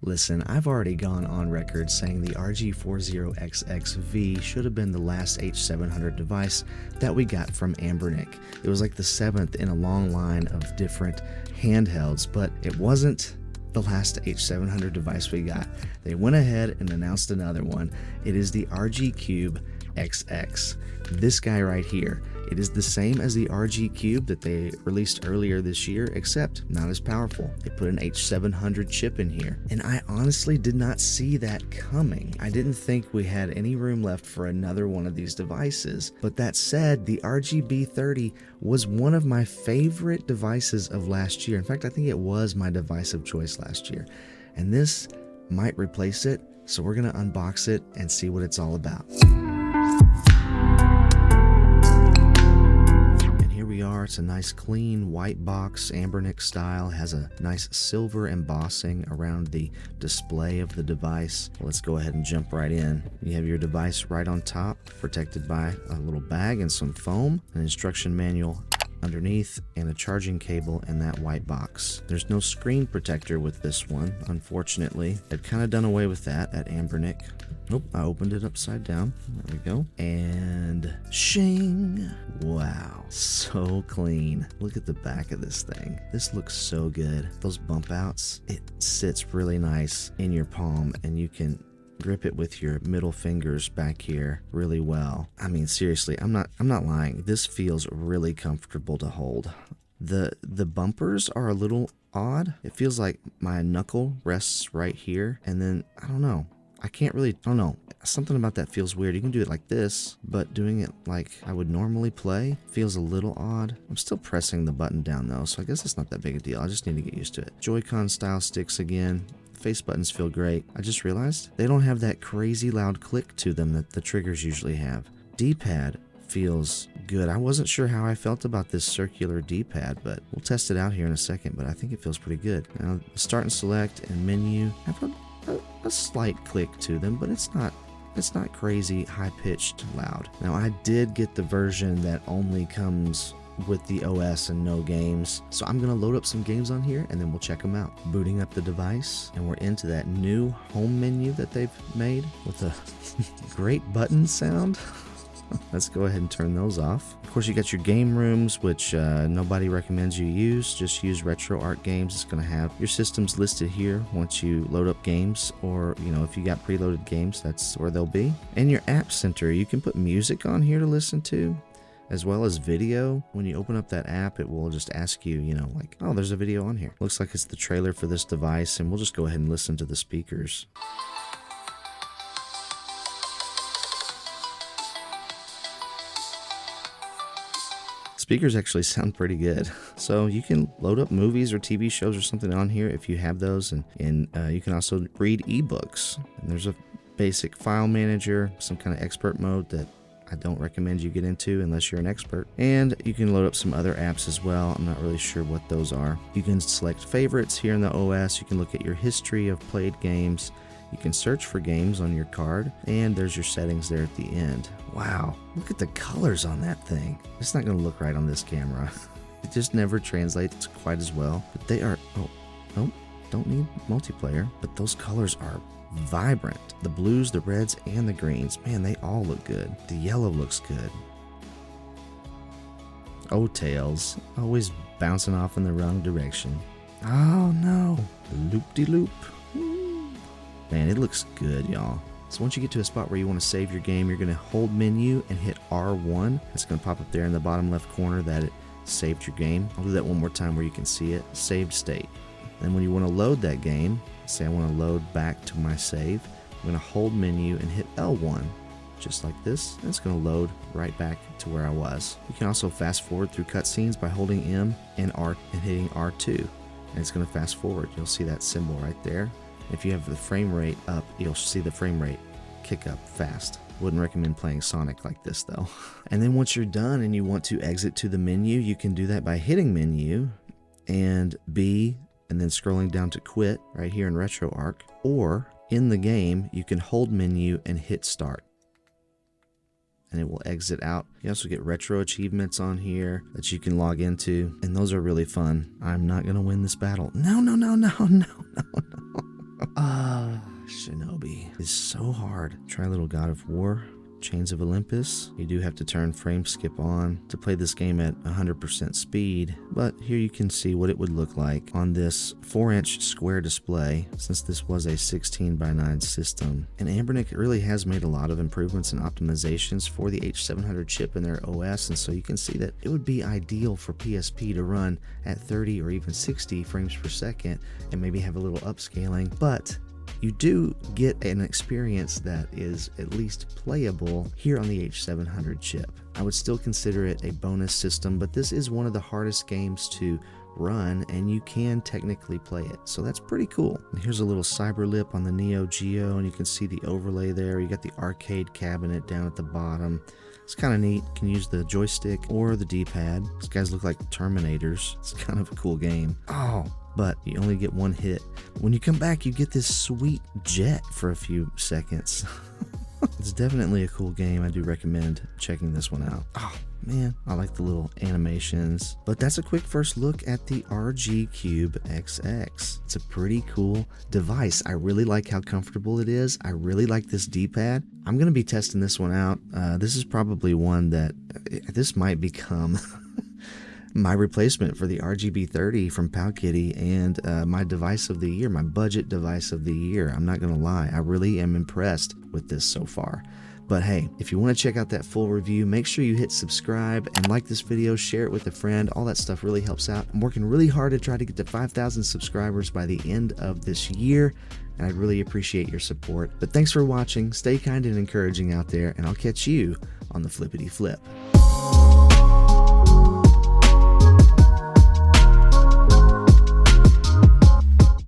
Listen, I've already gone on record saying the RG40XX-V should have been the last H700 device that we got from Anbernic. It was like the 7th in a long line of different handhelds, but it wasn't the last H700 device we got. They went ahead and announced another one. It is the RG CubeXX. This guy right here. It is the same as the RG Cube that they released earlier this year, except not as powerful. They put an H700 chip in here, and I honestly did not see that coming. I didn't think we had any room left for another one of these devices, but that said, the RGB30 was one of my favorite devices of last year. In fact, I think it was my device of choice last year, and this might replace it, so we're gonna unbox it and see what it's all about. It's a nice clean white box, Anbernic style, has a nice silver embossing around the display of the device. Let's go ahead and jump right in. You have your device right on top, protected by a little bag and some foam, an instruction manual underneath, and a charging cable in that white box. There's no screen protector with this one, unfortunately. They've kind of done away with that at Anbernic. Nope, I opened it upside down. There we go. And shing! Wow, so clean. Look at the back of this thing. This looks so good. Those bump outs, it sits really nice in your palm, and you can grip it with your middle fingers back here really well. I mean, seriously, I'm not lying. This feels really comfortable to hold. The bumpers are a little odd. It feels like my knuckle rests right here, and then I don't know. I don't know. Something about that feels weird. You can do it like this, but doing it like I would normally play feels a little odd. I'm still pressing the button down though, so I guess it's not that big a deal. I just need to get used to it. Joy-Con style sticks again. Face buttons feel great. I just realized they don't have that crazy loud click to them that the triggers usually have. D-pad feels good. I wasn't sure how I felt about this circular D-pad, but we'll test it out here in a second, but I think it feels pretty good. Now, start and select and menu have a slight click to them, but it's not crazy high-pitched loud. Now, I did get the version that only comes with the OS and no games, so I'm gonna load up some games on here and then we'll check them out. Booting up the device, and we're into that new home menu that they've made with a great button sound. Let's go ahead and turn those off. Of course, you got your game rooms, which nobody recommends you use. Just use RetroArch games. It's going to have your systems listed here once you load up games, or if you got preloaded games, that's where they'll be. And your app center, you can put music on here to listen to, as well as video. When you open up that app, it will just ask you, like, oh, there's a video on here. Looks like it's the trailer for this device, and we'll just go ahead and listen to the speakers. Speakers actually sound pretty good. So you can load up movies or TV shows or something on here if you have those, and you can also read ebooks. And there's a basic file manager, some kind of expert mode that I don't recommend you get into unless you're an expert. And you can load up some other apps as well. I'm not really sure what those are. You can select favorites here in the OS. You can look at your history of played games. You can search for games on your card, and there's your settings there at the end. Wow, look at the colors on that thing. It's not going to look right on this camera. It just never translates quite as well. But they are, oh, don't need multiplayer, but those colors are vibrant. The blues, the reds, and the greens, man, they all look good. The yellow looks good. Oh, tails, always bouncing off in the wrong direction. Oh no, loop-de-loop. Man, it looks good, y'all. So once you get to a spot where you want to save your game, you're going to hold menu and hit R1. It's going to pop up there in the bottom left corner that it saved your game. I'll do that one more time where you can see it. Saved state. Then when you want to load that game, say I want to load back to my save, I'm going to hold menu and hit L1. Just like this, and it's going to load right back to where I was. You can also fast forward through cutscenes by holding M and R and hitting R2. And it's going to fast forward. You'll see that symbol right there. If you have the frame rate up, you'll see the frame rate kick up fast. Wouldn't recommend playing Sonic like this though. And then once you're done and you want to exit to the menu, you can do that by hitting menu and B, and then scrolling down to quit right here in RetroArch. Or in the game, you can hold menu and hit start, and it will exit out. You also get retro achievements on here that you can log into, and those are really fun. I'm not gonna win this battle. No. Shinobi is so hard. Try a little God of War. Chains of Olympus. You do have to turn frame skip on to play this game at 100% speed, but here you can see what it would look like on this 4-inch square display, since this was a 16:9 system. And Anbernic really has made a lot of improvements and optimizations for the H700 chip in their OS, and so you can see that it would be ideal for PSP to run at 30 or even 60 frames per second and maybe have a little upscaling, but you do get an experience that is at least playable here on the H700 chip. I would still consider it a bonus system, but this is one of the hardest games to run, and you can technically play it, so that's pretty cool. And here's a little cyber lip on the NEO GEO, and you can see the overlay there. You got the arcade cabinet down at the bottom. It's kind of neat. You can use the joystick or the D-pad. These guys look like Terminators. It's kind of a cool game. But you only get one hit. When you come back, you get this sweet jet for a few seconds. It's definitely a cool game. I do recommend checking this one out. Oh man, I like the little animations. But that's a quick first look at the RG CubeXX. It's a pretty cool device. I really like how comfortable it is. I really like this D-pad. I'm going to be testing this one out. This is probably one that this might become my replacement for the RGB30 from Powkitty, and my device of the year, my budget device of the year. I'm not gonna lie, I really am impressed with this so far. But hey, if you want to check out that full review, make sure you hit subscribe and like this video, share it with a friend. All that stuff really helps out. I'm working really hard to try to get to 5,000 subscribers by the end of this year, and I'd really appreciate your support. But thanks for watching, stay kind and encouraging out there, and I'll catch you on the flippity flip.